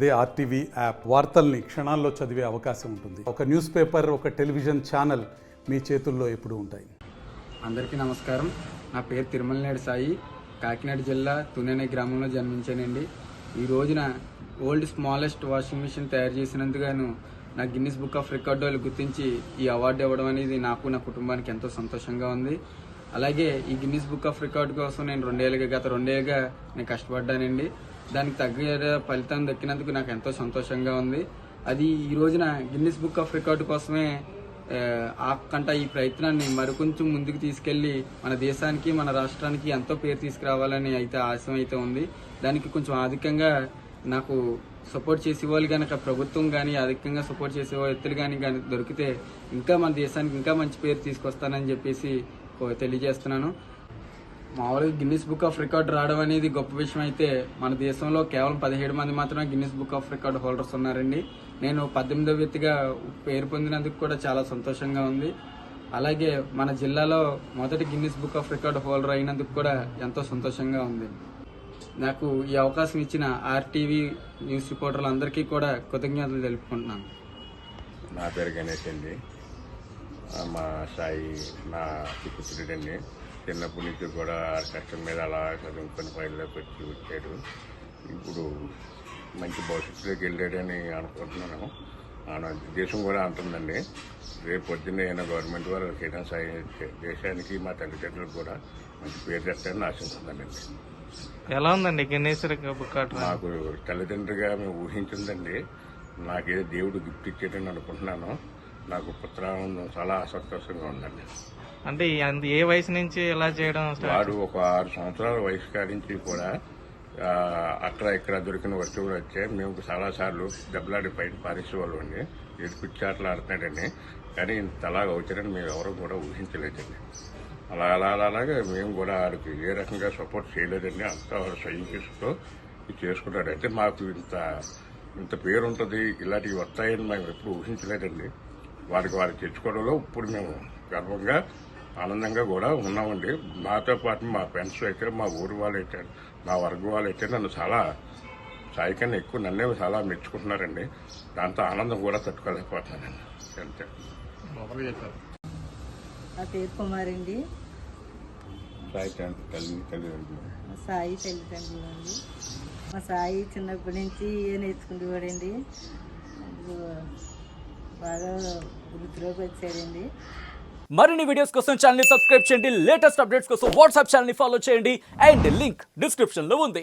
అదే RTV app వార్తల్ని క్షణాల్లో చదివే అవకాశం ఉంటుంది. ఒక న్యూస్ పేపర్, ఒక టెలివిజన్ ఛానల్ మీ చేతుల్లో ఎప్పుడూ ఉంటాయి. అందరికీ నమస్కారం. నా పేరు తిరుమలనేడు సాయి. కాకినాడ జిల్లా తుని అనే గ్రామంలో జన్మించానండి. ఈ రోజున వరల్డ్ స్మాలెస్ట్ వాషింగ్ మిషన్ తయారు చేసినందుకు నా గిన్నిస్ బుక్ ఆఫ్ రికార్డు వాళ్ళు గుర్తించి ఈ అవార్డు ఇవ్వడం అనేది నాకు, నా కుటుంబానికి ఎంతో సంతోషంగా ఉంది. అలాగే ఈ గిన్నిస్ బుక్ ఆఫ్ రికార్డు కోసం నేను గత రెండేళ్ళుగా నేను కష్టపడ్డానండి. దానికి తగ్గ ఫలితం దక్కినందుకు నాకు ఎంతో సంతోషంగా ఉంది. అది ఈ రోజున గిన్నిస్ బుక్ ఆఫ్ రికార్డు కోసమే ఈ ప్రయత్నాన్ని మరికొంచెం ముందుకు తీసుకెళ్లి మన దేశానికి, మన రాష్ట్రానికి ఎంతో పేరు తీసుకురావాలని అయితే ఆశయం అయితే ఉంది. దానికి కొంచెం అధికంగా నాకు సపోర్ట్ చేసే వాళ్ళు కనుక ప్రభుత్వం కానీ, అధికంగా సపోర్ట్ చేసే వ్యక్తులు కానీ దొరికితే ఇంకా మన దేశానికి ఇంకా మంచి పేరు తీసుకొస్తానని చెప్పేసి తెలియజేస్తున్నాను. మామూలుగా గిన్నిస్ బుక్ ఆఫ్ రికార్డు రావడం అనేది గొప్ప విషయం అయితే, మన దేశంలో కేవలం 17 మంది మాత్రమే Guinness book of record holders ఉన్నారండి. నేను 18వ వ్యక్తిగా పేరు పొందినందుకు కూడా చాలా సంతోషంగా ఉంది. అలాగే మన జిల్లాలో మొదటి Guinness book of record holder అయినందుకు కూడా ఎంతో సంతోషంగా ఉంది. నాకు ఈ అవకాశం ఇచ్చిన ఆర్టీవీ న్యూస్ రిపోర్టర్లు అందరికీ కూడా కృతజ్ఞతలు తెలుపుకుంటున్నాను. నా పేరు గణేష్ అండి. మా సాయి నా పుత్రుడండి. చిన్నప్పటి నుంచి కూడా కష్టం మీద అలా చదువుకొని పైలోకి వచ్చాడు. ఇప్పుడు మంచి భవిష్యత్తులోకి వెళ్ళాడని అనుకుంటున్నాను. దేశం కూడా అంటుందండి, రేపు పొద్దున్న అయినా గవర్నమెంట్ వారు చేయడం సాయం దేశానికి, మా తల్లిదండ్రులకు కూడా మంచి పేరు తెస్తారని ఆశిస్తుందండి. ఎలా ఉందండి గిన్నీస్ బుక్? నాకు తల్లిదండ్రులుగా మేము ఊహించిందండి. నాకేదో దేవుడు గిఫ్ట్ ఇచ్చేటని అనుకుంటున్నాను. నాకు పుత్రానందం చాలా సంతోషంగా ఉందండి. అంటే ఏ వయసు నుంచి ఇలా చేయడం? వాడు ఒక 6 సంవత్సరాల వయసు కాడించి కూడా అక్కడ ఇక్కడ దొరికిన వస్తువులు వచ్చాయి. మేము చాలాసార్లు దెబ్బలాడి పైన పారేసేవాళ్ళు అండి. పిచ్చాట్లు ఆడుతున్నాడండి. కానీ ఇంత అలాగా వచ్చారని మేము ఎవరు కూడా ఊహించలేదండి. అలాగే మేము కూడా వాడికి ఏ రకంగా సపోర్ట్ చేయలేదండి. అంతా వాడు స్వయం కృషితో చేసుకున్నాడు. అయితే మాకు ఇంత పేరు ఉంటుంది, ఇలాంటివి వస్తాయని మేము ఎప్పుడు ఊహించలేదండి. వారికి తెచ్చుకోవడంలో ఇప్పుడు మేము గర్వంగా, ఆనందంగా కూడా ఉన్నామండి. నాతో పాటు మా ఫ్రెండ్స్ అయితే, మా ఊరి వాళ్ళు అయితే, మా వర్గం వాళ్ళు అయితే నన్ను చాలా సాయి కన్నా ఎక్కువ నన్నే చాలా మెచ్చుకుంటున్నారండి. దాంతో ఆనందం కూడా తట్టుకోలేకపోతున్నానండి. అంతే. నా పేరు కుమారండి. సాయి తల్లిదండ్రులు. సాయి తల్లిదండ్రులు అండి. మా సాయి చిన్నప్పటి నుంచి నేర్చుకునేవాడండి. బాగా వృత్తిలోకి వచ్చాడండి. మరిన్ని వీడియోస్ కోసం ఛానల్ ని సబ్స్క్రైబ్ చేయండి. లేటెస్ట్ అప్డేట్స్ కోసం వాట్సాప్ ఛానల్ ని ఫాలో చేయండి. అండ్ లింక్ డిస్క్రిప్షన్ లో ఉంది.